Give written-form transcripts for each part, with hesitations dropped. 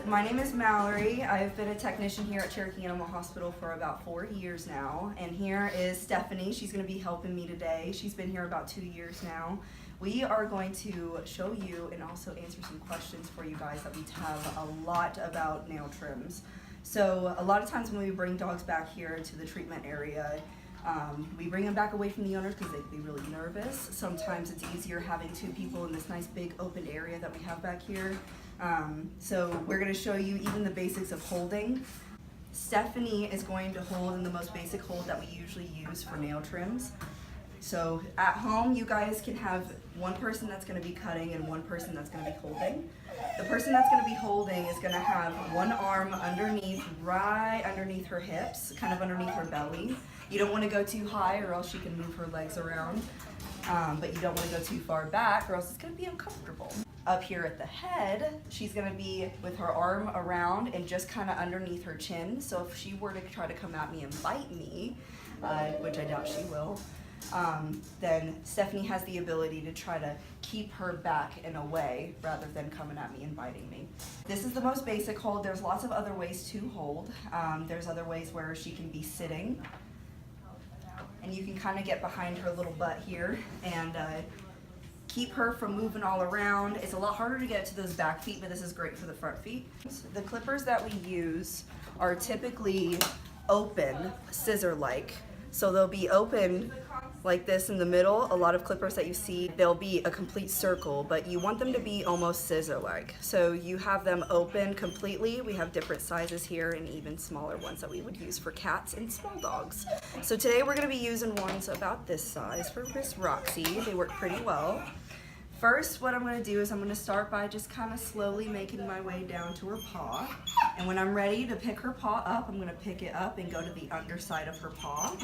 my name is Mallory. I've been a technician here at Cherokee Animal Hospital for about 4 years now. And here is Stephanie. She's going to be helping me today. She's been here about 2 years now. We are going to show you and also answer some questions for you guys that we have a lot about nail trims. So a lot of times when we bring dogs back here to the treatment area, we bring them back away from the owners because they can be really nervous. Sometimes it's easier having two people in this nice big open area that we have back here. So we're going to show you even the basics of holding. Stephanie is going to hold in the most basic hold that we usually use for nail trims. So at home you guys can have one person that's going to be cutting and one person that's going to be holding. The person that's going to be holding is going to have one arm underneath, right underneath her hips, kind of underneath her belly. You don't want to go too high or else she can move her legs around, but you don't want to go too far back or else it's going to be uncomfortable. Up here at the head, she's going to be with her arm around and just kind of underneath her chin. So if she were to try to come at me and bite me, which I doubt she will, then Stephanie has the ability to try to keep her back and away rather than coming at me and biting me. This is the most basic hold. There's lots of other ways to hold. There's other ways where she can be sitting, and you can kind of get behind her little butt here and keep her from moving all around. It's a lot harder to get to those back feet, but this is great for the front feet. The clippers that we use are typically open, scissor-like. So they'll be open like this in the middle. A lot of clippers that you see, they'll be a complete circle, but you want them to be almost scissor-like. So you have them open completely. We have different sizes here and even smaller ones that we would use for cats and small dogs. So today we're going to be using ones about this size for Miss Roxy. They work pretty well. First, what I'm going to do is I'm going to start by just kind of slowly making my way down to her paw. And when I'm ready to pick her paw up, I'm going to pick it up and go to the underside of her paw.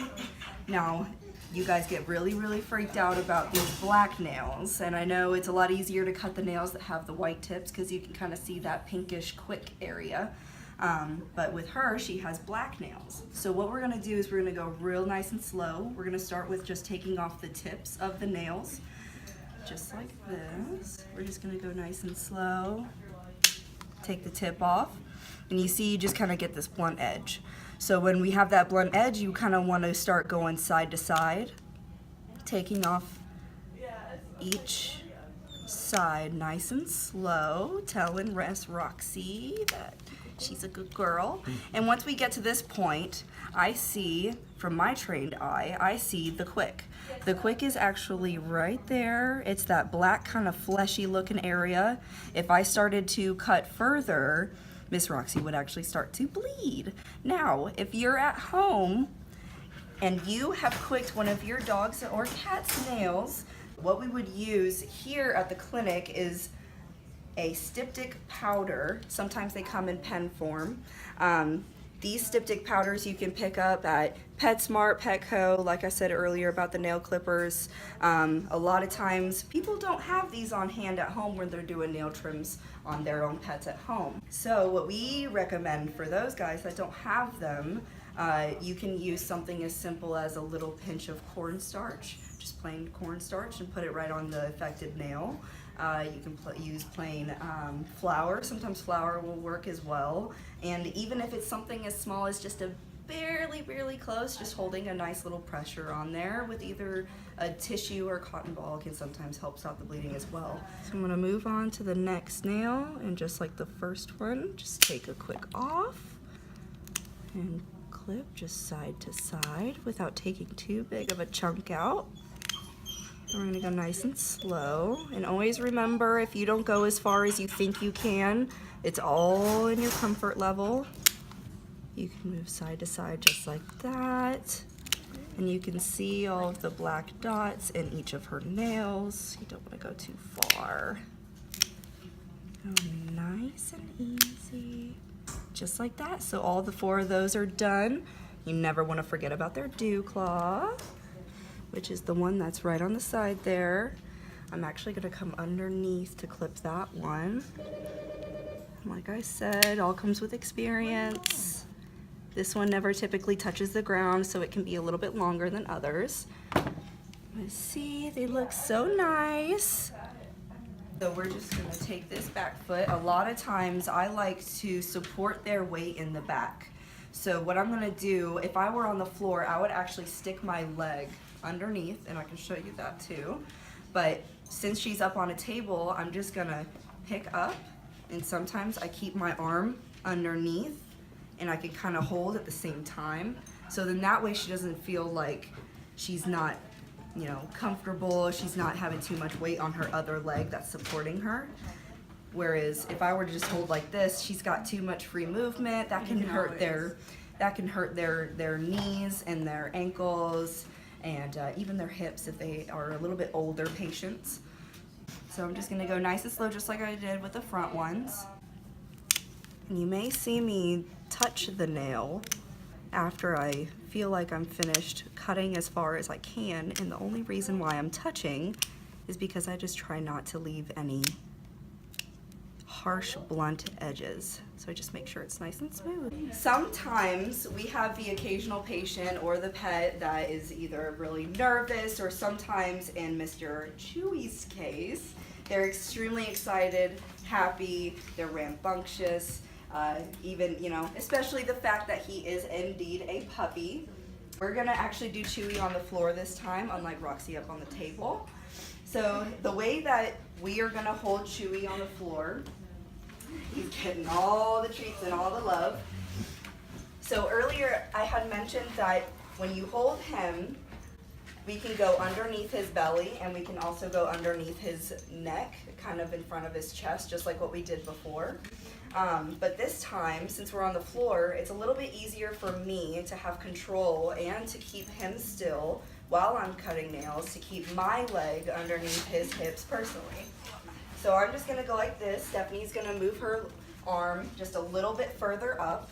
Now, you guys get really, really freaked out about these black nails. And I know it's a lot easier to cut the nails that have the white tips because you can kind of see that pinkish quick area. But with her, she has black nails. So what we're going to do is we're going to go real nice and slow. We're going to start with just taking off the tips of the nails. Just like this. We're just going to go nice and slow. Take the tip off. And you see you just kind of get this blunt edge. So when we have that blunt edge, you kind of want to start going side to side. Taking off each side nice and slow. Telling Roxy that she's a good girl. And once we get to this point, I see, from my trained eye, I see the quick. The quick is actually right there. It's that black kind of fleshy looking area. If I started to cut further, Miss Roxy would actually start to bleed. Now, if you're at home and you have quicked one of your dog's or cat's nails, what we would use here at the clinic is a styptic powder. Sometimes they come in pen form. These styptic powders you can pick up at PetSmart, Petco, like I said earlier about the nail clippers. A lot of times people don't have these on hand at home when they're doing nail trims on their own pets at home. So what we recommend for those guys that don't have them, you can use something as simple as a little pinch of cornstarch, just plain cornstarch, and put it right on the affected nail. You can use plain flour. Sometimes flour will work as well. And even if it's something as small as just a barely close, just holding a nice little pressure on there with either a tissue or cotton ball can sometimes help stop the bleeding as well. So I'm going to move on to the next nail, and just like the first one, just take a quick off and clip just side to side without taking too big of a chunk out. We're going to go nice and slow, and always remember, if you don't go as far as you think you can, it's all in your comfort level. You can move side to side just like that, and you can see all of the black dots in each of her nails. You don't want to go too far. Go nice and easy, just like that. So all the 4 of those are done. You never want to forget about their dew claw, which is the one that's right on the side there. I'm actually going to come underneath to clip that one. Like I said, all comes with experience. This one never typically touches the ground, so it can be a little bit longer than others. Let's see, they look so nice. So we're just gonna take this back foot. A lot of times I like to support their weight in the back. So what I'm gonna do, if I were on the floor, I would actually stick my leg underneath, and I can show you that too. But since she's up on a table, I'm just gonna pick up, and sometimes I keep my arm underneath, and I can kind of hold at the same time. So then that way she doesn't feel like she's not, you know, comfortable, she's not having too much weight on her other leg that's supporting her. Whereas if I were to just hold like this, she's got too much free movement. That can hurt their knees and their ankles and even their hips if they are a little bit older patients. So I'm just gonna go nice and slow, just like I did with the front ones. And you may see me touch the nail after I feel like I'm finished cutting as far as I can, and the only reason why I'm touching is because I just try not to leave any harsh, blunt edges. So I just make sure it's nice and smooth. Sometimes we have the occasional patient or the pet that is either really nervous, or sometimes in Mr. Chewy's case, they're extremely excited, happy, they're rambunctious. Even, you know, especially the fact that he is indeed a puppy. We're gonna actually do Chewy on the floor this time, unlike Roxy up on the table. So the way that we are gonna hold Chewy on the floor, he's getting all the treats and all the love. So earlier I had mentioned that when you hold him, we can go underneath his belly, and we can also go underneath his neck, kind of in front of his chest, just like what we did before. But this time, since we're on the floor, it's a little bit easier for me to have control and to keep him still while I'm cutting nails, to keep my leg underneath his hips personally. So I'm just gonna go like this. Stephanie's gonna move her arm just a little bit further up,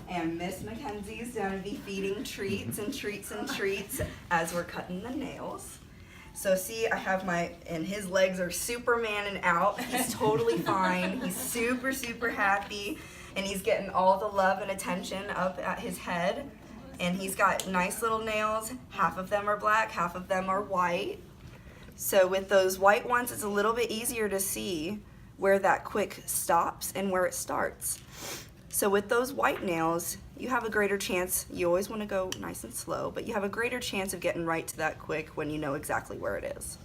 and Miss Mackenzie's gonna be feeding treats and treats and treats as we're cutting the nails. So see, I have and his legs are Supermaning out. He's totally fine. He's super, super happy, and he's getting all the love and attention up at his head. And he's got nice little nails. Half of them are black, half of them are white. So with those white ones, it's a little bit easier to see where that quick stops and where it starts. So with those white nails, you have a greater chance, you always want to go nice and slow, but you have a greater chance of getting right to that quick when you know exactly where it is.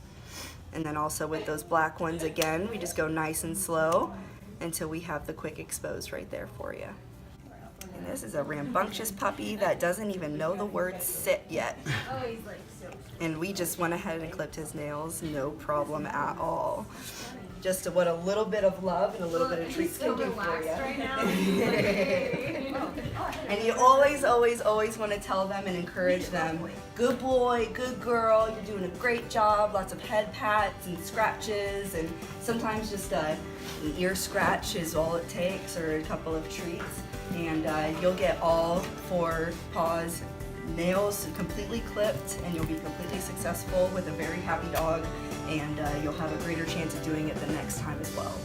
And then also with those black ones, again, we just go nice and slow until we have the quick exposed right there for you. And this is a rambunctious puppy that doesn't even know the word sit yet. And we just went ahead and clipped his nails, no problem at all. Just what a little bit of love and a little bit of treats can do for you. Right now. And you always, always, always want to tell them and encourage them, good boy, good girl, you're doing a great job, lots of head pats and scratches, and sometimes just an ear scratch is all it takes, or a couple of treats, and you'll get all 4 paws, nails completely clipped, and you'll be completely successful with a very happy dog, and you'll have a greater chance of doing it the next time as well.